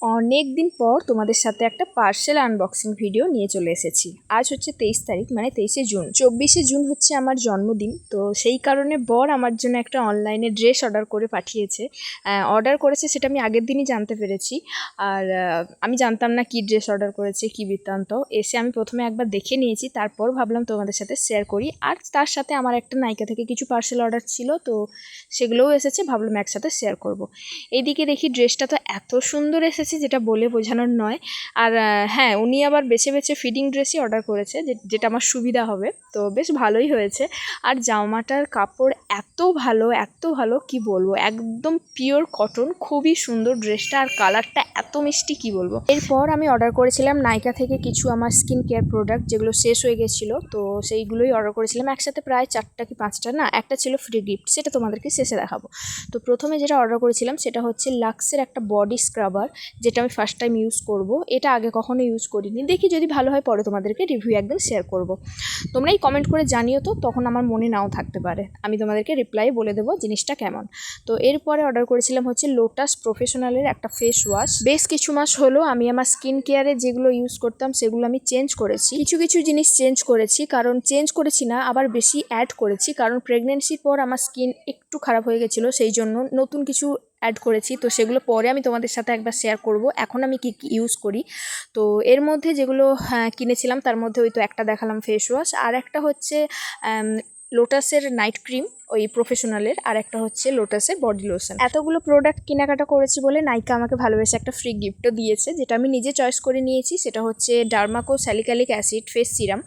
অনেক দিন পর তোমাদের সাথে একটা পার্সেল আনবক্সিং ভিডিও নিয়ে চলে এসেছি। আজ হচ্ছে 23 তারিখ, মানে 23শে জুন। 24শে জুন হচ্ছে আমার জন্মদিন, তো সেই কারণে বর আমার জন্য একটা অনলাইনে ড্রেস অর্ডার করে পাঠিয়েছে। অর্ডার করেছে সেটা আমি আগের দিনই জানতে পেরেছি। আর আমি জানতাম না কি ড্রেস অর্ডার করেছে, কি বৃত্তান্ত। এসে আমি প্রথমে একবার দেখে নিয়েছি, তারপর ভাবলাম তোমাদের সাথে শেয়ার করি। আর তার সাথে আমার একটা নাইকা থেকে কিছু পার্সেল অর্ডার ছিল, তো সেগুলোও এসেছে, ভাবলাম একসাথে শেয়ার করব। এইদিকে দেখি ড্রেসটা তো এত সুন্দর এসেছে যেটা বলে বোঝানোর নয়। আর হ্যাঁ, উনি আবার বেছে বেছে ফিটিং ড্রেসই অর্ডার করেছে, যেটা আমার সুবিধা হবে, তো বেশ ভালোই হয়েছে। আর জামাটার কাপড় এত ভালো কি বলবো, একদম পিওর কটন, খুবই সুন্দর ড্রেসটা। আর কালারটা এত মিষ্টি, কি বলবো। এরপর আমি অর্ডার করেছিলাম নাইকা থেকে কিছু আমার স্কিন কেয়ার প্রোডাক্ট, যেগুলো শেষ হয়ে গেছিলো, তো সেইগুলোই অর্ডার করেছিলাম একসাথে, প্রায় 4টা কি 5টা, না একটা ছিল ফ্রি গিফট, সেটা তোমাদেরকে শেষে দেখাবো। তো প্রথমে যেটা অর্ডার করেছিলাম সেটা হচ্ছে লাক্সের একটা বডি স্ক্রাবার, যেটা আমি ফার্স্ট টাইম ইউজ করব। এটা আগে কখনো ইউজ করিনি, দেখি যদি ভালো হয় পরে তোমাদেরকে রিভিউ একদিন শেয়ার করব। তোমরাই কমেন্ট করে জানিও, তো তখন আমার মনে নাও থাকতে পারে, আমি তোমাদেরকে রিপ্লাই বলে দেবো জিনিসটা কেমন। তো এরপরে অর্ডার করেছিলাম হচ্ছে লোটাস প্রফেশনালের একটা ফেস ওয়াশ। বেশ কিছু মাস হলো আমি আমার স্কিন কেয়ারে যেগুলো ইউজ করতাম সেগুলো আমি চেঞ্জ করেছি, কিছু জিনিস চেঞ্জ করেছি, কারণ চেঞ্জ করেছি না, আবার বেশি অ্যাড করেছি, কারণ প্রেগনেন্সির পর আমার স্কিন একটু খারাপ হয়ে গেছিলো, সেই জন্য নতুন কিছু অ্যাড করেছি। তো সেগুলো পরে আমি তোমাদের সাথে একবার শেয়ার করব। এখন আমি কি ইউজ করি, তো এর মধ্যে যেগুলো কিনেছিলাম তার মধ্যে ওই তো একটা দেখালাম ফেস ওয়াশ, আর একটা হচ্ছে লোটাসের নাইট ক্রিম ওই প্রফেশনালের, আর একটা হচ্ছে লোটাসের বডি লোশন। এতগুলো প্রোডাক্ট কেনাকাটা করেছি বলে নাইকা আমাকে ভালোবেসে একটা ফ্রি গিফটও দিয়েছে, যেটা আমি নিজে চয়েস করে নিয়েছি। সেটা হচ্ছে Derma Co salicylic acid face serum.